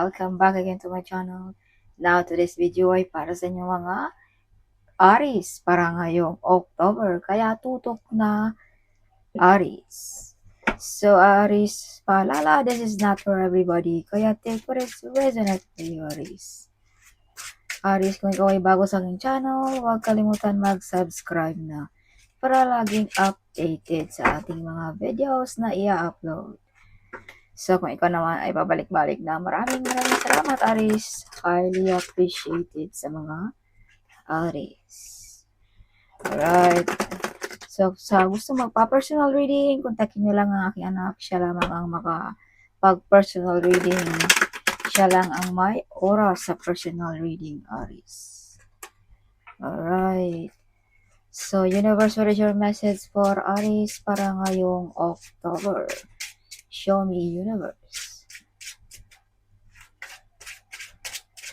welcome back again to my channel. Now, today's video ay para sa inyo mga Aries para ngayong October. Kaya tutok na Aries. So, Aries, paalala, this is not for everybody. Kaya take what is resonate for you, Aries. Aries, kung ikaw ay bago sa aking channel, huwag kalimutan mag-subscribe na para laging updated sa ating mga videos na i-upload. So, kung ikaw naman ay babalik-balik na, maraming salamat, Aries. Highly appreciated sa mga Aries. Alright. So, sa gusto magpa-personal reading, kontakin nyo lang ang aking anak. Siya lamang ang makapag-personal reading. Siya lang ang may oras sa personal reading, Aries. Alright. So, universe, what is your message for Aries para ngayong October? Show me, universe.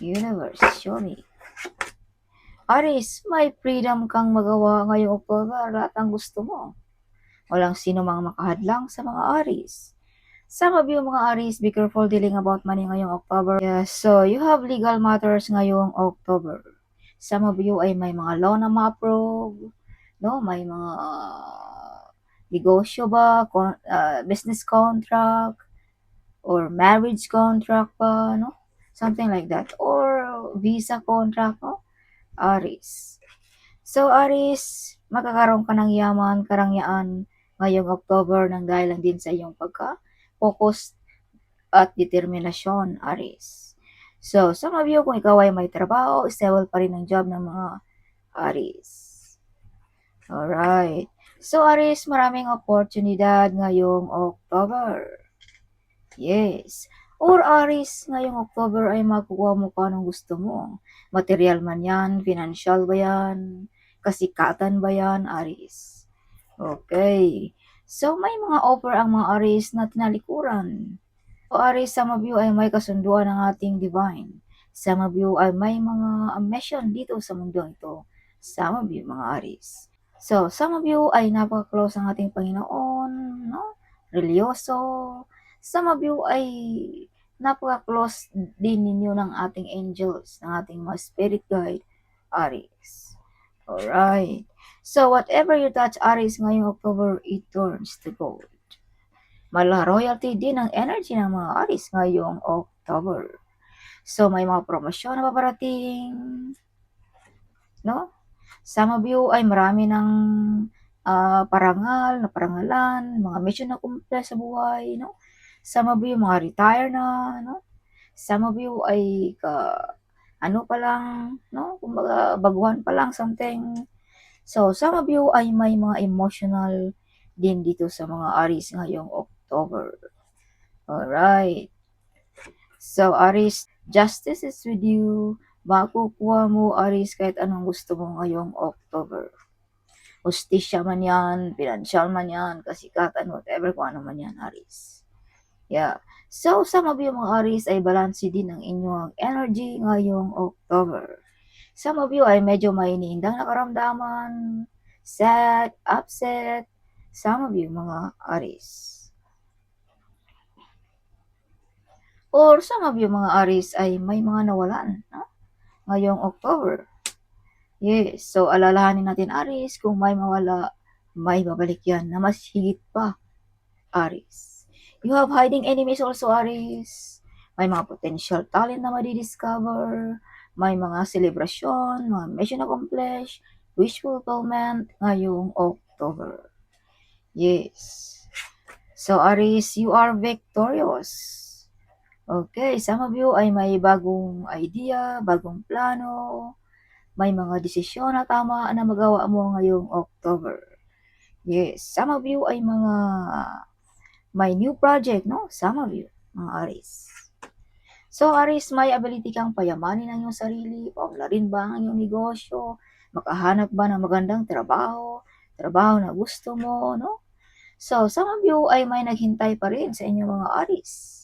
Universe, show me. Aries, may freedom kang magawa ngayong October, lahat ang gusto mo. Walang sino mang makahadlang sa mga Aries. Some of you mga Aries, be careful dealing about money ngayong October. Yeah, so, you have legal matters ngayong October. Some of you ay may mga loan na ma-approve, no? May mga negosyo ba, business contract, or marriage contract pa, no? Something like that. Or visa contract, no? Aries. So, Aries, magkakaroon ka ng yaman, karangyaan ngayong October nang dahil lang din sa iyong pagka-focus at determinasyon, Aries. So, some of you, kung ikaw ay may trabaho, stable pa rin ang job ng mga Aries. Alright. So, Aries, maraming oportunidad ngayong October. Yes. Or Aries, ngayong October ay makukuha mo pa ng gusto mo. Material man yan, financial ba yan, kasikatan ba yan, Aries? Okay. So, may mga offer ang mga Aries na tinalikuran. So, Aries, some of you ay may kasunduan ng ating divine. Some of you ay may mga mission dito sa mundo ito. Some of you, mga Aries. So, some of you ay napaka-close ang ating Panginoon, no? Religyoso. Some of you ay napaka-close din ninyo ng ating angels, ng ating mga spirit guide, Aries. Alright. So, whatever you touch, Aries, ngayong October, it turns to gold. Mala royalty din ang energy ng mga Aries ngayong October. So, may mga promosyon na paparating, no? Some of you ay marami ng parangal, na parangalan, mga mission na kumple sa buhay, no? Some of you, mga retire na, no? Some of you ay ano pa lang, no? Kumbaga, baguhan pa lang, something. So, some of you ay may mga emotional din dito sa mga Aries ngayong October. Alright. So, Aries, justice is with you. Makukuha mo, Aries, kahit anong gusto mo ngayong October. Hustisya man yan, financial man yan, kasikatan, whatever, kung ano man yan, Aries. Yeah. So, some of you mga Aries ay balanse din ang inyong energy ngayong October. Some of you ay medyo may iniindang nakaramdaman, sad, upset. Some of you mga Aries. Or some of you mga Aries ay may mga nawalan, no? Ngayong October. Yes, so alalahanin natin Aries, kung may mawala, may babalik yan na mas higit pa, Aries. You have hiding enemies also, Aries. May mga potential talent na madidiscover, may mga celebration, mga mission accomplished, wish fulfillment ngayong October. Yes. So, Aries, you are victorious. Okay, some of you ay may bagong idea, bagong plano, may mga desisyon na tama na magawa mo ngayong October. Yes, some of you ay mga may new project, no? Some of you, mga Aries. So, Aries, may ability kang payamanin ang iyong sarili, paunlarin ba ang iyong negosyo, makahanap ba ng magandang trabaho na gusto mo, no? So, some of you ay may naghintay pa rin sa inyong mga Aries.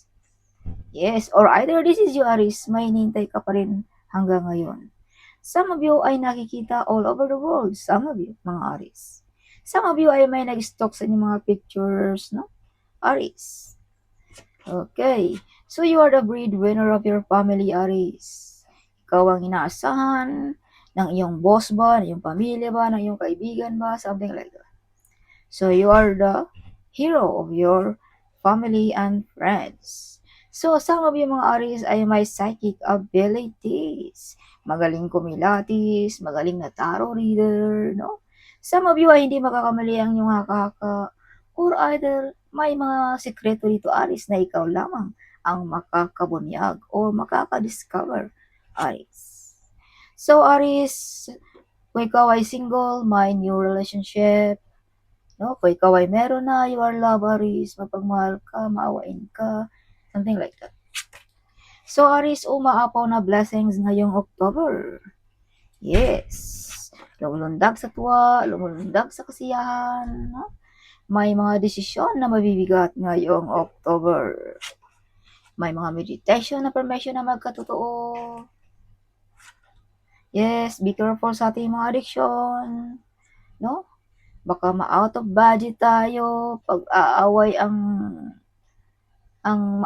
Yes, or either this is you, Aries, may hinihintay ka pa rin hanggang ngayon. Some of you ay nakikita all over the world. Some of you, mga Aries. Some of you ay may nag-stalk sa inyong mga pictures, no? Aries. Okay. So you are the breadwinner of your family, Aries. Ikaw ang inaasahan ng iyong boss ba, ng iyong pamilya ba, ng iyong kaibigan ba, something like that. So you are the hero of your family and friends. So some of you mga Aries ay may psychic abilities. Magaling kumilatis, magaling na tarot reader, no? Some of you ay hindi makakamali ang inyong haka-haka, or either may mga sikreto dito Aries na ikaw lamang ang makakabunyag or makaka-discover, Aries. So Aries, kung ikaw ay single, may new relationship, no? Kung ikaw ay meron na, you are love, Aries, mapagmahal ka, maawain ka, something like that. So Aries, umaapaw na blessings ngayong October. Yes. Lumulundag sa tuwa, lumulundag sa kasiyahan, no? May mga desisyon na mabibigat ngayong October. May mga meditation na permission na magkatotoo. Yes, be careful sa ating mga addiction, no? Baka ma-out of budget tayo, pag-aaway ang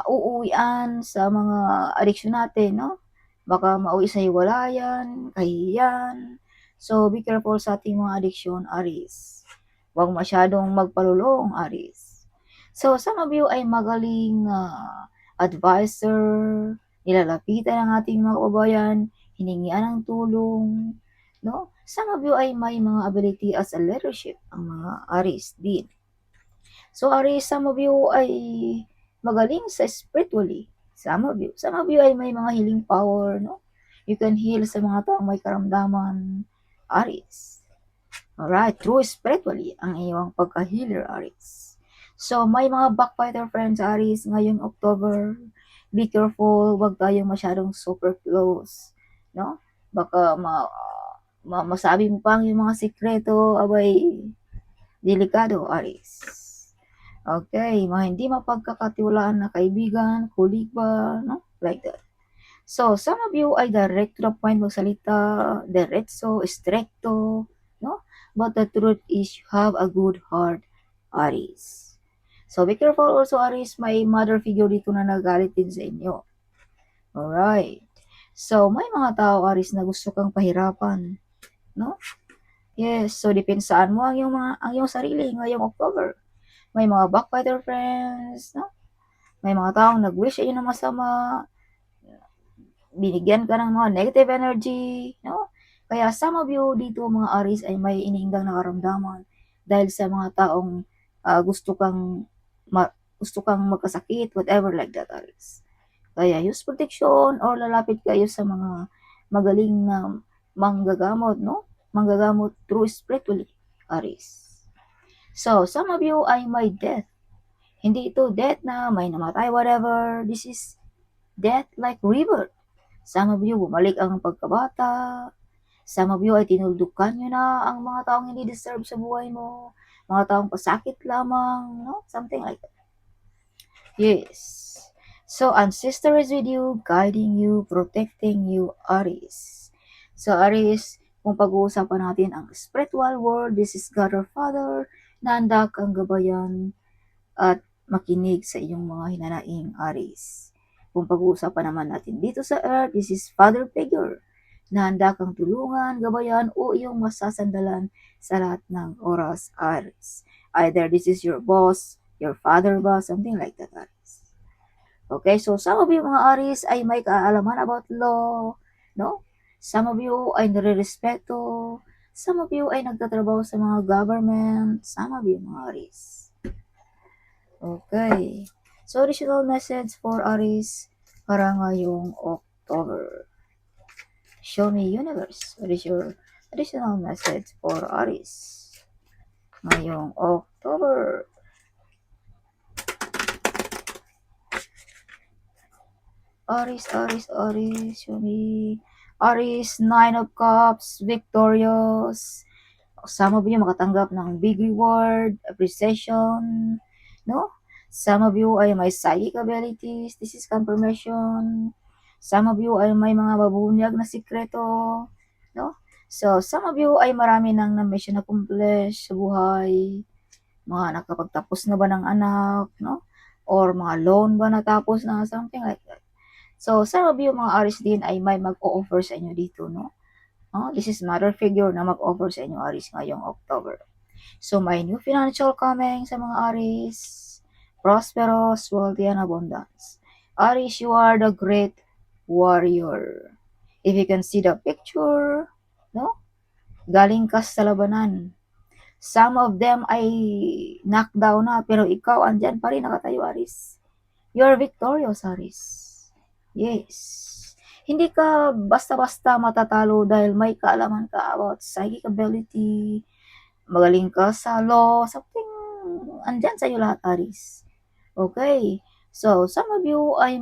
mauuwian sa mga addiction natin, no? Baka mauwi sa hiwalayan, kahihiyan. So, be careful sa ating mga addiction, Aries. Huwag masyadong magpalulong, Aries. So, some of you ay magaling advisor, nilalapitan ang ating mga kababayan, hiningian ng tulong, no? Some of you ay may mga ability as a leadership, ang mga Aries din. So, Aries, some of you ay magaling sa spiritually. Some of you ay may mga healing power, no? You can heal sa mga taong may karamdaman, Aries. Alright, true spiritually ang iyong pagka-healer, Aries. So, may mga backbiter friends, Aries, ngayong October. Be careful, wag tayong masyadong super close, no? Baka masabi mo pang yung mga sikreto, abay, delikado, Aries. Okay, mga hindi mapagkakatiwalaan na kaibigan, kulig ba, no? Like that. So, some of you ay direct to the point magsalita, diretso, stricto, no? But the truth is you have a good heart, Aries. So, be careful also, Aries, may mother figure dito na nagalit din sa inyo. Alright. So, may mga tao, Aries, na gusto kang pahirapan, no? Yes, so dipensaan mo ang iyong sarili ngayong October. May mga backbiter friends, no? May mga taong nag-wish sa iyo ng masama, binigyan ka ng mga negative energy, no? Kaya some of you dito mga Aries ay may iniindang nakaramdaman dahil sa mga taong gusto kang magkasakit, whatever like that, Aries. Kaya use protection or lalapit kayo sa mga magaling na manggagamot, no? Manggagamot through spiritually, Aries. So, some of you ay may death. Hindi ito death na may namatay, whatever. This is death like rebirth. Some of you, bumalik ang pagkabata. Some of you ay tinuldukan nyo na ang mga taong hindi deserve sa buhay mo. Mga taong pasakit lamang, no? Something like that. Yes. So, ancestor is with you, guiding you, protecting you, Aries. So, Aries, kung pag-uusapan natin ang spiritual world, this is God our Father, na handa kang gabayan at makinig sa iyong mga hinanaing, Aries. Kung pag-uusapan naman natin dito sa Earth, this is Father figure, na handa kang tulungan, gabayan, o iyong masasandalan sa lahat ng oras, Aries. Either this is your boss, your father ba, something like that, Aries. Okay, so some of you mga Aries ay may kaalaman about law, no? Some of you ay nare-respeto, some of you ay nagtatrabaho sa mga government, some of you mga Aries. Okay, so additional message for Aries para ngayong October. Show me universe, what is your additional message for Aries ngayong October? Aries, show me. Aries, 9 of Cups, victorious. Some of you makatanggap ng big reward, appreciation, no? Some of you ay may psychic abilities, this is confirmation. Some of you ay may mga babunyag na sikreto, no? So, some of you ay marami nang na-mission accomplish sa buhay, mga nakapagtapos na ba ng anak, no? or mga loan ba natapos na, something like that. So, some of you mga Aries din ay may mag-o-offer sa inyo dito, no? This is mother figure na mag-offer sa inyo Aries ngayong October. So, may new financial coming sa mga Aries. Prosperous, wealthy, and abundance. Aries, you are the great warrior. If you can see the picture, no? Galing ka sa labanan. Some of them ay knockdown na, pero ikaw andyan pa rin nakatayo, Aries. You're victorious, Aries. Yes. Hindi ka basta-basta matatalo dahil may kaalaman ka about psychic ability, magaling ka sa law, something, andyan sa'yo lahat, Aries. Okay. So, some of you ay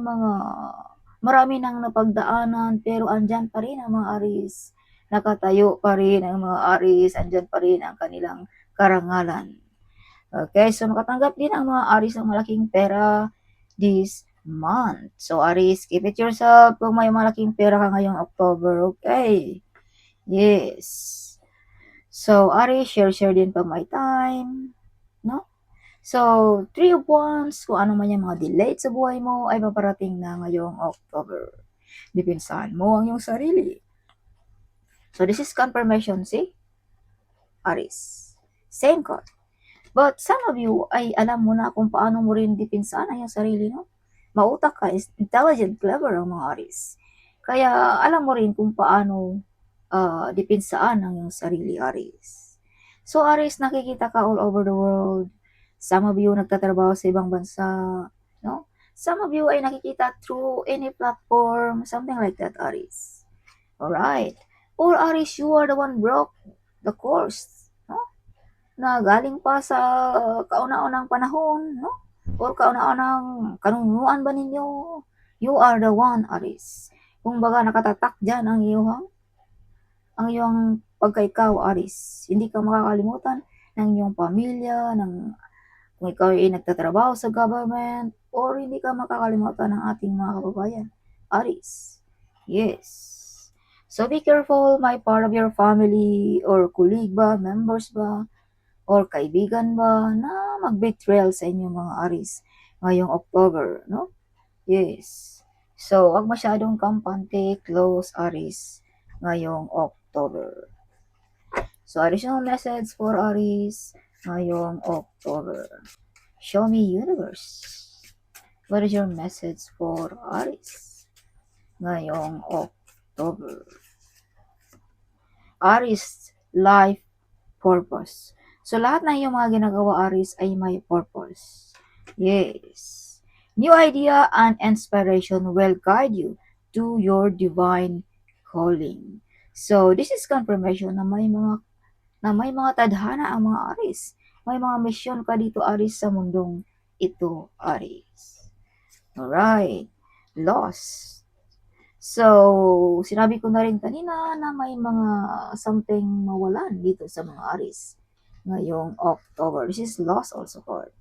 marami nang napagdaanan, pero andyan pa rin ang mga Aries. Nakatayo pa rin ang mga Aries, andyan pa rin ang kanilang karangalan. Okay, so makatanggap din ang mga Aries ng malaking pera this month. So, Aries, keep it yourself kung may malaking pera ka ngayong October, okay? Yes. So, Aries, share din pag may time, no? So, 3 of Wands, kung ano man yung mga delayed sa buhay mo, ay paparating na ngayong October. Dipinsahan mo ang iyong sarili. So, this is confirmation, see? Aries. Same card. But some of you ay alam mo na kung paano mo rin dipinsahan ang iyong sarili, no? Mautak ka, intelligent, clever ang mga Aries. Kaya alam mo rin kung paano dipinsahan ang iyong sarili, Aries. So, Aries, nakikita ka all over the world. Some of you nagtatrabaho sa ibang bansa, no? Some of you ay nakikita through any platform, something like that, Aries. Alright. Or Aries, you are the one broke the course, no? Na galing pa sa kauna-unang panahon, no? Or kauna-unang kanunuan ba ninyo? You are the one, Aries. Kung baga nakatatak dyan ang iyong pagka-ikaw, Aries. Hindi ka makakalimutan ng iyong pamilya, kung ikaw ay nagtatrabaho sa government, or hindi ka makakalimutan ng ating mga kababayan, Aries. Yes. So be careful, may part of your family or colleague ba, members ba, or kaibigan ba na mag-betrayal sa inyo mga Aries ngayong October, no? Yes. So, wag masyadong kampante, close Aries ngayong October. So, additional message for Aries ngayong October. Show me universe. What is your message for Aries ngayong October? Aries, life purpose. So, lahat ng iyong mga ginagawa, Aries, ay may purpose. Yes. New idea and inspiration will guide you to your divine calling. So, this is confirmation na may mga tadhana ang mga Aries. May mga misyon ka dito, Aries, sa mundong ito, Aries. Alright. Lost. So, sinabi ko na rin kanina na may mga something mawalan dito sa mga Aries ngayong October. This is lost also card.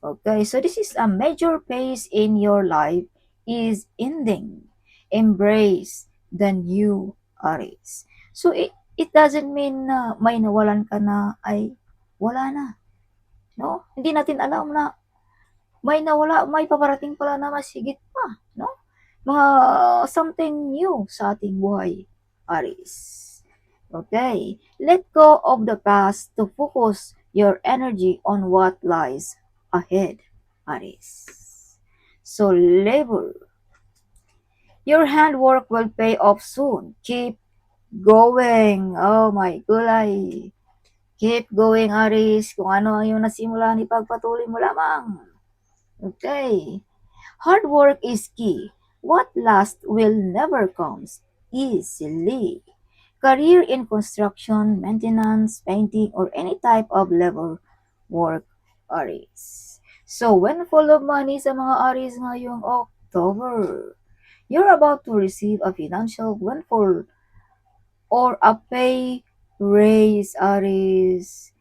Okay, so this is a major phase in your life is ending. Embrace the new Aries. So, it doesn't mean na may nawalan ka na ay wala na. No? Hindi natin alam na may nawala, may paparating pala na mas higit pa. No? Mga something new sa ating buhay, Aries. Okay, let go of the past to focus your energy on what lies ahead, Aries. So, labor. Your handwork will pay off soon. Keep going. Oh my gulay. Keep going, Aries. Kung ano ang iyong nasimulan, ipagpatuloy mo lamang. Okay. Hard work is key. What lasts will never comes easily. Career in construction, maintenance, painting, or any type of labor work, Aries. So, when full of money sa mga Aries ngayong October, you're about to receive a financial windfall or a pay raise, Aries.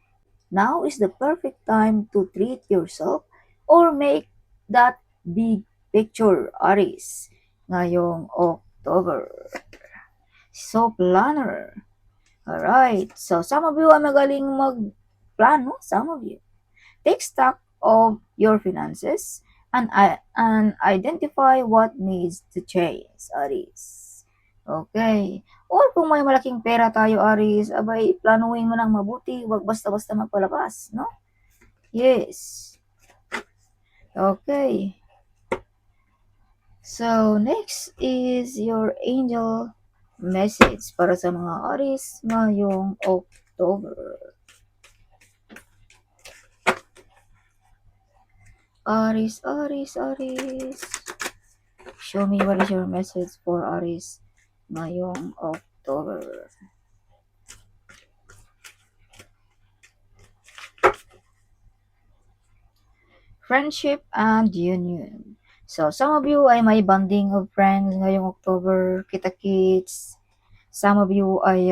Now is the perfect time to treat yourself or make that big picture, Aries, ngayong October. So, planner. Alright, so some of you ay magaling mag-plano, some of you. Take stock of your finances, and identify what needs to change, Aris. Okay. Or kung may malaking pera tayo, Aris, abay, planuhin mo ng mabuti, wag basta-basta magpalabas, no? Yes. Okay. So, next is your angel message para sa mga Aris ngayong October. Aris, Aris, Aris. Show me what is your message for Aris ngayong October. Friendship and union. So, some of you ay may bonding of friends ngayong October, kita-kits. Some of you ay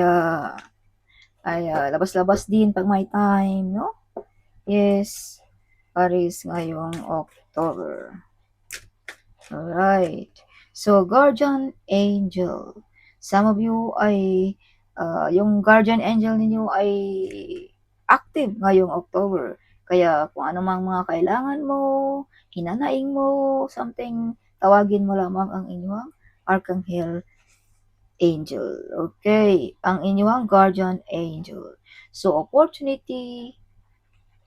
labas-labas din pag may time, no? Yes, Aris ngayong October. Alright. So, guardian angel. Some of you ay, yung guardian angel ninyo ay active ngayong October. Kaya kung ano mang mga kailangan mo, hinanaing mo, something, tawagin mo lamang ang inyong Archangel angel. Okay, ang inyong guardian angel. So, opportunity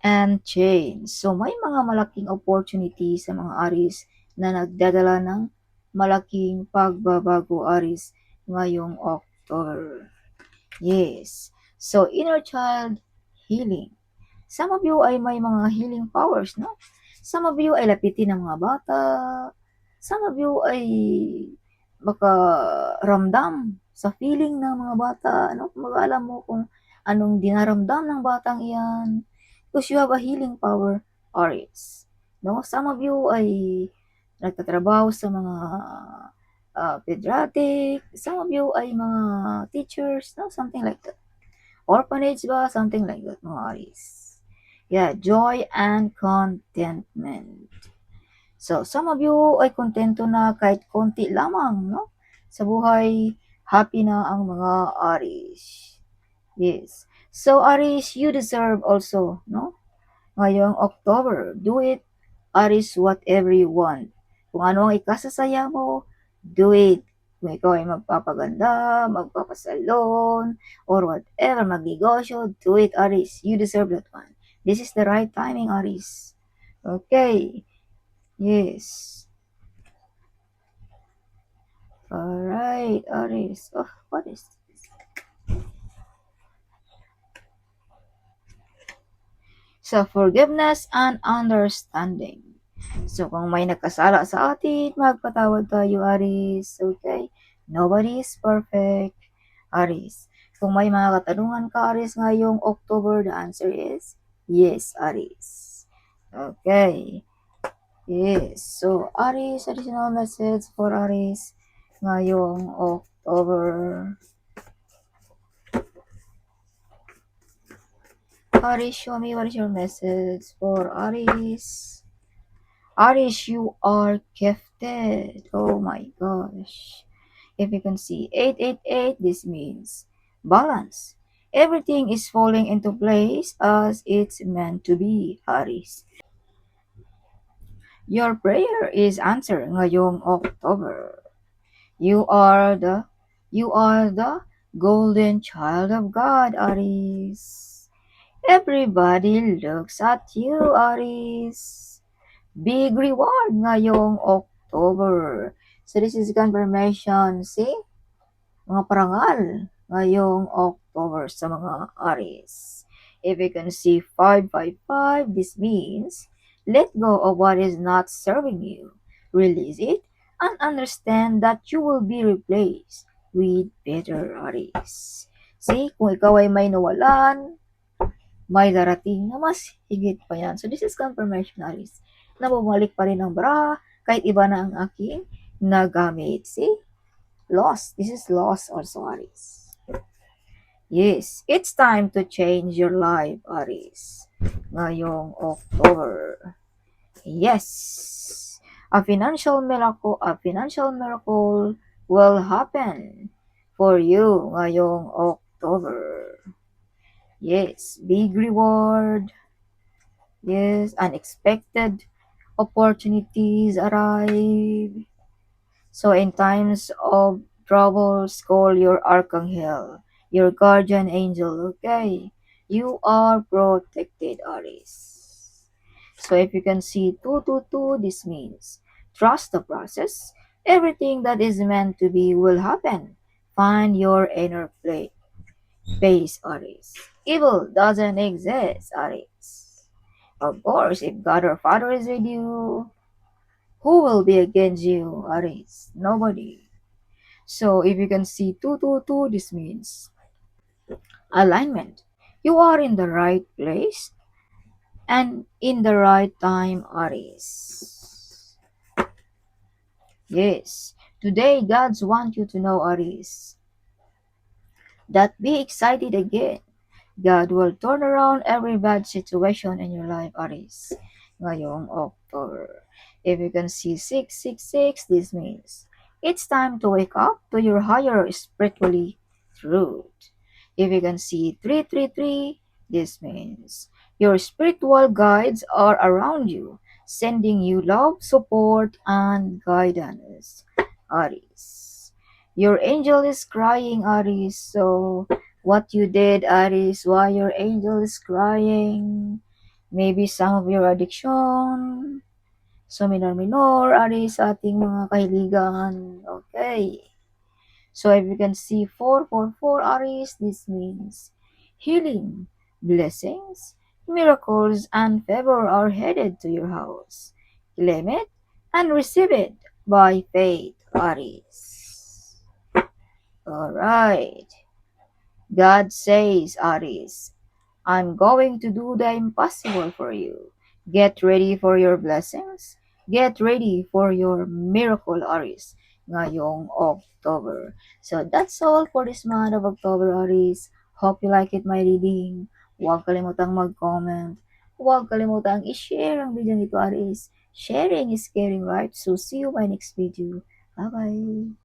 and change. So, may mga malaking opportunity sa mga Aries na nagdadala ng malaking pagbabago, Aries, ngayong October. Yes. So, inner child healing. Some of you ay may mga healing powers, no? Some of you ay lapitin ng mga bata. Some of you ay baka ramdam sa feeling ng mga bata, no? Kumbaga alam mo kung anong dinaramdam ng batang iyan. Because you have a healing power, Aries. No? Some of you ay nagtatrabaho sa mga pediatric. Some of you ay mga teachers, no? Something like that. Orphanage ba? Something like that, mga Aries. Yeah, joy and contentment. So, some of you ay kontento na kahit konti lamang, no? Sa buhay, happy na ang mga Aries. Yes. So, Aries, you deserve also, no? Ngayong October, do it, Aries, whatever you want. Kung ano ang ikasasaya mo, do it. Kung ikaw ay magpapaganda, magpapasalon, or whatever, magnegosyo, do it, Aries. You deserve that one. This is the right timing, Aries. Okay. Yes. Alright, Aries. Oh, what is this? So, forgiveness and understanding. So, kung may nagkasala sa atin, magpatawad tayo, Aris. Okay? Nobody is perfect, Aris. Kung may mga katanungan ka, Aris, ngayong October, the answer is yes, Aris. Okay. Yes. So, Aris, additional message for Aris ngayong October. Aris, show me what is your message for Aris. Aris, you are gifted. Oh my gosh. If you can see 888, this means balance. Everything is falling into place as it's meant to be, Aris. Your prayer is answered ngayong October. You are the golden child of God, Aris. Everybody looks at you, Aris. Big reward ngayong October. So this is confirmation, see? Mga parangal ngayong October sa mga Aries. If you can see 555, this means let go of what is not serving you. Release it and understand that you will be replaced with better Aries. See, kung ikaw ay may nawalan, may darating na mas higit pa yan. So this is confirmation, Aries, na bumalik pa rin ang bra kahit iba na ang aking nagamit. See? Loss. This is loss also, Aries. Yes, it's time to change your life, Aries. Ngayong October. Yes. A financial miracle will happen for you ngayong October. Yes, big reward. Yes, unexpected opportunities arrive. So in times of troubles, call your archangel, your guardian angel, okay? You are protected, Aries. So if you can see 222, this means trust the process. Everything that is meant to be will happen. Find your inner space, Aries. Evil doesn't exist, Aries. Of course, if God or Father is with you, who will be against you, Aries? Nobody. So if you can see 222, this means alignment. You are in the right place and in the right time, Aries. Yes. Today, God's want you to know, Aries, that be excited again. God will turn around every bad situation in your life, Aries. Ngayong October. If you can see 666, this means it's time to wake up to your higher spiritually truth. If you can see 333, this means your spiritual guides are around you, sending you love, support, and guidance, Aries. Your angel is crying, Aries, so what you did, Aries, why your angel is crying. Maybe some of your addiction. So, minor, Aries, sa ating mga kahiligan. Okay. So, if you can see 444, Aries, this means healing, blessings, miracles, and favor are headed to your house. Claim it and receive it by faith, Aries. Alright. God says, Aries, I'm going to do the impossible for you. Get ready for your blessings. Get ready for your miracle, Aries, ngayong October. So that's all for this month of October, Aries. Hope you like it, my reading. Huwag kalimutang mag-comment. Huwag kalimutang i-share ang video nito, Aries. Sharing is caring, right? So see you my next video. Bye-bye.